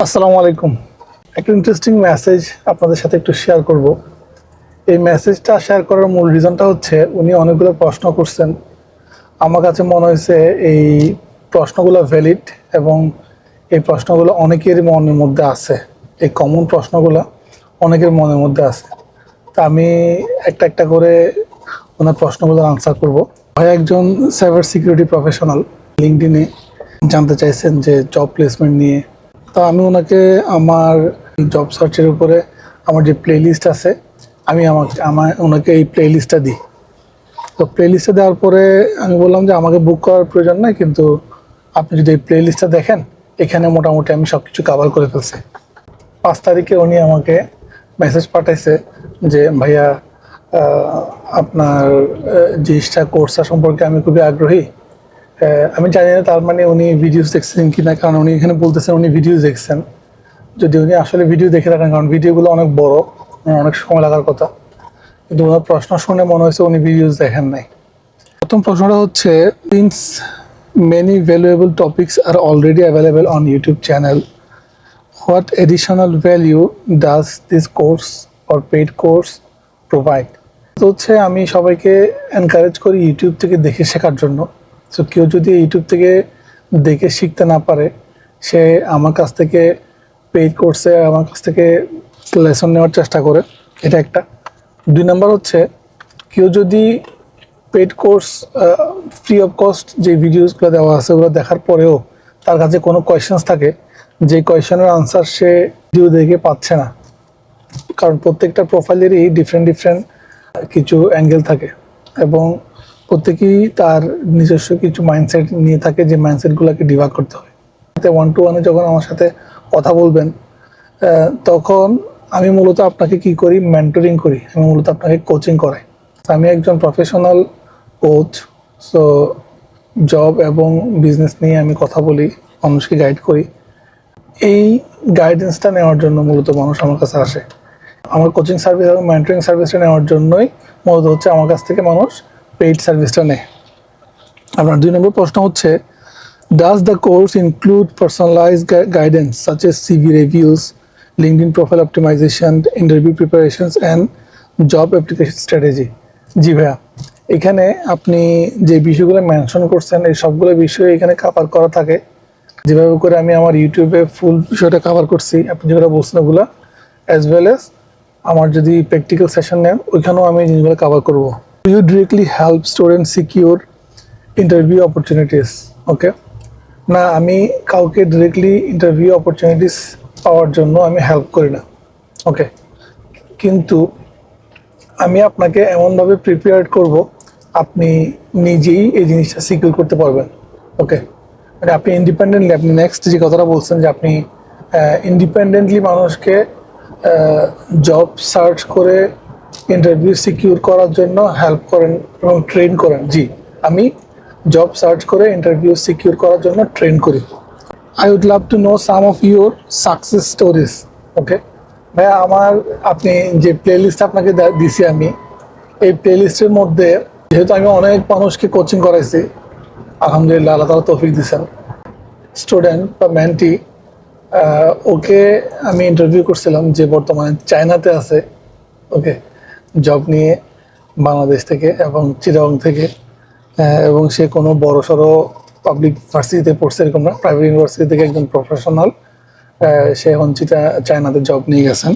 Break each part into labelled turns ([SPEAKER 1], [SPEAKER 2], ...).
[SPEAKER 1] আসসালামু আলাইকুম। একটা ইন্টারেস্টিং মেসেজ আপনাদের সাথে একটু শেয়ার করব। এই মেসেজটা শেয়ার করার মূল রিজনটা হচ্ছে উনি অনেকগুলো প্রশ্ন করছেন। আমার কাছে মনে হয়েছে এই প্রশ্নগুলো ভ্যালিড এবং এই প্রশ্নগুলো অনেকেরই মনের মধ্যে আছে। এই কমন প্রশ্নগুলো অনেকের মনের মধ্যে আছে। তা আমি একটা একটা করে ওনার প্রশ্নগুলোর আনসার করব। ভাই একজন সাইবার সিকিউরিটি প্রফেশনাল, লিঙ্কডইনে জানতে চাইছেন যে জব প্লেসমেন্ট নিয়ে। তো আমি ওনাকে আমার জব সার্চের উপরে আমার যে প্লেলিস্ট আছে আমি ওনাকে এই প্লেলিস্টটা দিই। তো প্লেলিস্টটা দেওয়ার পরে আমি বললাম যে আমাকে বুক করার প্রয়োজন নাই, কিন্তু আপনি যদি এই প্লেলিস্টটা দেখেন এখানে মোটামুটি আমি সব কিছু কভার করে ফেলছি। 5 তারিখে উনি আমাকে মেসেজ পাঠাইছে যে ভাইয়া আপনার জিনিসটা কোর্সটা সম্পর্কে আমি খুবই আগ্রহী। আমি জানি না তার মানে উনি ভিডিওস দেখছেন কিনা, কারণ উনি এখানে বলতেছেন উনি ভিডিওস দেখছেন। যদি উনি আসলে ভিডিও দেখে থাকেন, কারণ ভিডিওগুলো অনেক বড়, অনেক সময় লাগার কথা, কিন্তু ওনার প্রশ্ন শুনে মনে হয়েছে উনি ভিডিওস দেখেন নাই। প্রথম প্রশ্নটা হচ্ছে, since many valuable topics are already available on YouTube channel, what additional value does this course or paid course provide? তো হচ্ছে আমি সবাইকে এনকারেজ করি ইউটিউব থেকে দেখে শেখার জন্য। তো কেউ যদি ইউটিউব থেকে দেখে শিখতে না পারে, সে আমার কাছ থেকে পেইড কোর্সে আমার কাছ থেকে লেসন নেওয়ার চেষ্টা করে। এটা একটা। 2 নাম্বার হচ্ছে, কেউ যদি paid course free of cost যে ভিডিওসগুলো দেওয়া আছে ওগুলো দেখার পরেও তার কাছে কোনো কোয়েশ্চেন্স থাকে, যে কোয়েশ্চেনের আনসার সে ভিডিও দেখে পাচ্ছে না, কারণ প্রত্যেকটা প্রোফাইলেরই ডিফারেন্ট কিছু অ্যাঙ্গেল থাকে এবং প্রত্যেকেই তার নিজস্ব কিছু মাইন্ডসেট নিয়ে থাকে, যে মাইন্ডসেটগুলোকে ডিভাইড করতে হয়। 1-to-1 যখন আমার সাথে কথা বলবেন তখন আমি মূলত আপনাকে কি করি, মেন্টরিং করি। আমি মূলত আপনাকে কোচিং করাই। আমি একজন প্রফেশনাল কোচ। সো জব এবং বিজনেস নিয়ে আমি কথা বলি, মানুষকে গাইড করি। এই গাইডেন্সটা নেওয়ার জন্য মূলত মানুষ আমার কাছে আসে। আমার কোচিং সার্ভিস এবং মেন্টরিং সার্ভিসটা নেওয়ার জন্যই মূলত হচ্ছে আমার কাছ থেকে মানুষ পেইড সার্ভিসটা নেয়। আপনার 2 নম্বর প্রশ্ন হচ্ছে, does the course include personalized guidance such as CV reviews, LinkedIn profile optimization, interview preparations and job application strategy? জি ভাইয়া, এখানে আপনি যে বিষয়গুলো মেনশন করছেন এই সবগুলো বিষয় এখানে কভার করা থাকে। যেভাবে করে আমি আমার ইউটিউবে ফুল বিষয়টা কভার করছি, আপনি যেগুলো বলছেন ওগুলো, অ্যাজ ওয়েল এজ আমার যদি প্র্যাকটিক্যাল সেশন নেন ওইখানেও আমি এই জিনিসগুলো কভার করবো। You directly help student secure interview opportunities? Okay, না, আমি কাউকে ডিরেক্টলি ইন্টারভিউ অপরচুনিটিস পাওয়ার জন্য আমি হেল্প করি না। ওকে, কিন্তু আমি আপনাকে এমনভাবে প্রিপেয়ার করব আপনি নিজেই এই জিনিসটা সিকিউর করতে পারবেন। ওকে, মানে আপনি ইন্ডিপেন্ডেন্টলি, আপনি নেক্সট যে কথাটা বলছেন যে আপনি ইন্ডিপেন্ডেন্টলি মানুষকে জব সার্চ করে ইন্টারভিউ সিকিউর করার জন্য হেল্প করেন এবং ট্রেন করেন। জি, আমি জব সার্চ করে ইন্টারভিউ সিকিউর করার জন্য ট্রেন করি। I would love to know some of your success stories. Okay ভাইয়া, আপনি যে প্লেলিস্ট আপনাকে দিছি, আমি এই প্লেলিস্টের মধ্যে, যেহেতু আমি অনেক মানুষকে কোচিং করাইছি, আলহামদুলিল্লাহ আল্লাহ তাআলা তৌফিক দিয়েছেন, স্টুডেন্ট বা মেন্টি, ওকে আমি ইন্টারভিউ করছিলাম যে বর্তমানে চায়নাতে আছে। ওকে, জব নিয়ে বাংলাদেশ থেকে এবং চিটাগং থেকে, এবং সে কোনো বড় সড়ো পাবলিক ভার্সিটিতে পড়ছে এরকম না, প্রাইভেট ইউনিভার্সিটি থেকে একজন প্রফেশনাল। সে এখন চায়নাতে জব নিয়ে গেছেন।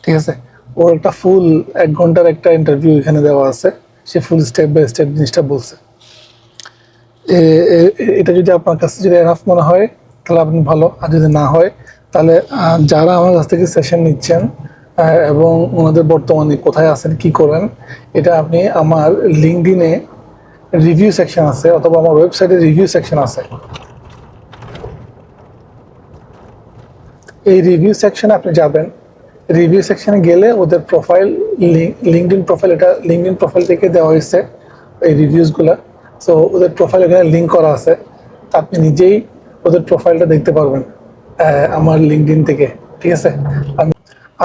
[SPEAKER 1] ঠিক আছে, ওর একটা ফুল 1 ঘন্টার একটা ইন্টারভিউ এখানে দেওয়া আছে। সে ফুল স্টেপ বাই স্টেপ জিনিসটা বলছে। এটা যদি আপনার কাছে যদি এনাফ মনে হয় তাহলে আপনি ভালো, আর যদি না হয় তাহলে যারা আমার কাছ থেকে সেশন নিচ্ছেন এবং ওনাদের বর্তমানে কোথায় আছেন, কি করেন, এটা আপনি আমার লিঙ্কডইনে রিভিউ সেকশন আছে অথবা আমার ওয়েবসাইটে রিভিউ সেকশন আছে। এই রিভিউ সেকশনে আপনি যাবেন। রিভিউ সেকশনে গেলে ওদের প্রোফাইল, লিঙ্কডইন প্রোফাইল, এটা লিঙ্কডইন প্রোফাইল থেকে দেওয়া হয়েছে এই রিভিউসগুলো। সো ওদের প্রোফাইল এখানে লিঙ্ক করা আছে, তা আপনি নিজেই ওদের প্রোফাইলটা দেখতে পারবেন আমার লিঙ্কডইন থেকে। ঠিক আছে,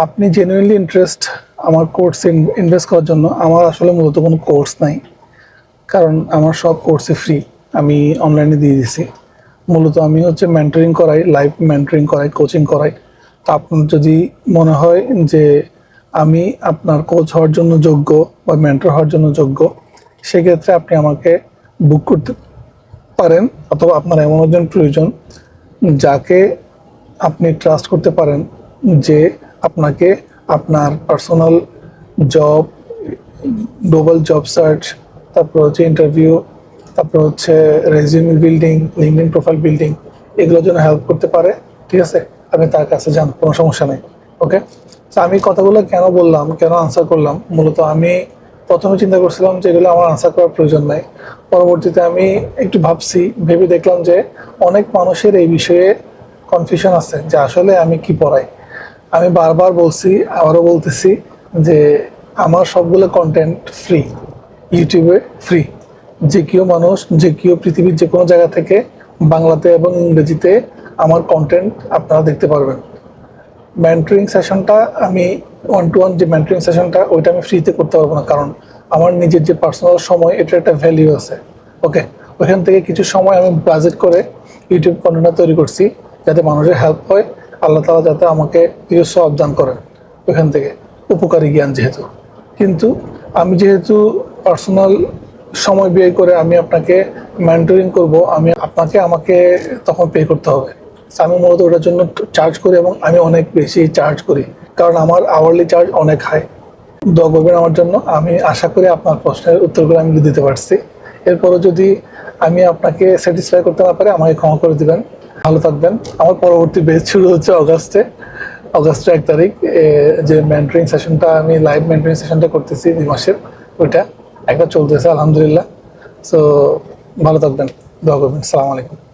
[SPEAKER 1] আপনি জেনুইনলি ইন্টারেস্ট আমার কোর্সে ইনভেস্ট করার জন্য? আমার আসলে মূলত কোনো কোর্স নাই, কারণ আমার সব কোর্সই ফ্রি, আমি অনলাইনে দিয়ে দিছি। মূলত আমি হচ্ছে মেন্টরিং করাই, লাইভ মেন্টরিং করাই, কোচিং করাই। তা আপনার যদি মনে হয় যে আমি আপনার কোচ হওয়ার জন্য যোগ্য বা মেন্টর হওয়ার জন্য যোগ্য, সেক্ষেত্রে আপনি আমাকে বুক করতে পারেন, অথবা আপনার এমন একজন প্রয়োজন যাকে আপনি ট্রাস্ট করতে পারেন, যে আপনাকে আপনার personal job, global job search, তারপর হচ্ছে ইন্টারভিউ, তারপর হচ্ছে resume building, LinkedIn profile building, এগুলোর জন্য হেল্প করতে পারে। ঠিক আছে, আপনি তার কাছে যান, কোনো সমস্যা নেই। ওকে, তো আমি কথাগুলো কেন বললাম, কেন আনসার করলাম, মূলত আমি প্রথমে চিন্তা করছিলাম যে এগুলো আমার আনসার করার প্রয়োজন নাই। পরবর্তীতে আমি একটু ভাবছি, ভেবে দেখলাম যে অনেক মানুষের এই বিষয়ে কনফিউশন আছে যে আসলে আমি কি পড়াই। আমি বারবার বলছি, আবারও বলতেছি যে আমার সবগুলো কন্টেন্ট ফ্রি, ইউটিউবে ফ্রি। যে কেউ মানুষ, যে কেউ পৃথিবীর যে কোনো জায়গা থেকে বাংলাতে এবং ইংরেজিতে আমার কন্টেন্ট আপনারা দেখতে পারবেন। মেন্টরিং সেশনটা আমি ওয়ান টু ওয়ান যে মেন্টরিং সেশনটা, ওইটা আমি ফ্রিতে করতে পারবো না, কারণ আমার নিজের যে পার্সোনাল সময়, এটার একটা ভ্যালিউ আছে। ওকে, ওইখান থেকে কিছু সময় আমি বাজেট করে ইউটিউব কন্টেন্টটা তৈরি করছি, যাতে মানুষের হেল্প হয়, আল্লাহ তাআলা যাতে আমাকে কিছু সওয়াব দান করেন ওইখান থেকে, উপকারী জ্ঞান যেহেতু। কিন্তু আমি যেহেতু পার্সোনাল সময় ব্যয় করে আমি আপনাকে মেন্টরিং করব, আমি আপনাকে আমাকে তখন পে করতে হবে। So আমি মূলত ওটার জন্য চার্জ করি, এবং আমি অনেক বেশি চার্জ করি, কারণ আমার আওয়ারলি চার্জ অনেক হাই। দোয়া করবেন আমার জন্য। আমি আশা করি আপনার প্রশ্নের উত্তরগুলো আমি দিতে পারছি। এরপরও যদি আমি আপনাকে স্যাটিসফাই করতে না পারি, আমাকে ক্ষমা করে দিবেন। ভালো থাকবেন। আমার পরবর্তী বেচ শুরু হচ্ছে অগাস্টের 1 তারিখ। যে মেন্টরিং সেশনটা, আমি লাইভ মেন্টরিং সেশনটা করতেছি 2 মাসের, ওইটা একটা চলতেছে আলহামদুলিল্লাহ। সো ভালো থাকবেন, দোয়া করবেন। আসসালামু আলাইকুম।